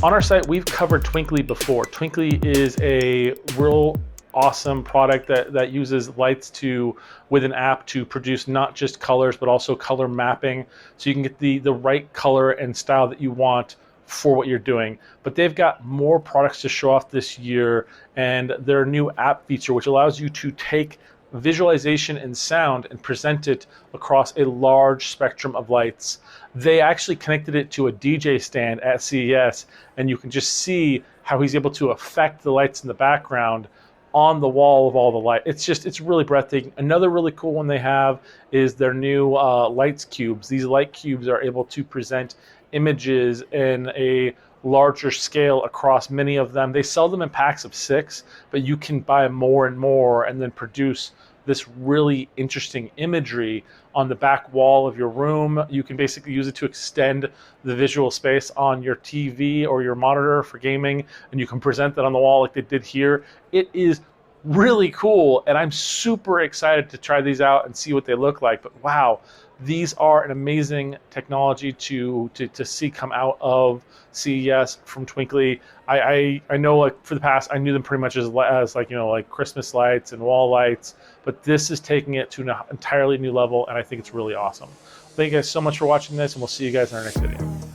On our site, we've covered Twinkly before. Twinkly is a real awesome product that uses lights with an app to produce not just colors, but also color mapping. So you can get the right color and style that you want for what you're doing. But they've got more products to show off this year, and their new app feature, which allows you to take visualization and sound and present it across a large spectrum of lights. They actually connected it to a DJ stand at CES, and you can just see how he's able to affect the lights in the background on the wall of all the light. It's really breathtaking. Another really cool one they have is their new lights cubes. These light cubes are able to present images in a larger scale across many of them. They sell them in packs of 6, but you can buy more and more and then produce this really interesting imagery on the back wall of your room. You can basically use it to extend the visual space on your TV or your monitor for gaming, and you can present that on the wall like they did here. It is really cool, and I'm super excited to try these out and see what they look like. But wow, these are an amazing technology to see come out of CES from Twinkley. I know, like, for the past, I knew them pretty much as like, you know, like Christmas lights and wall lights, but this is taking it to an entirely new level, and I think it's really awesome. Thank you guys so much for watching this, and we'll see you guys in our next video.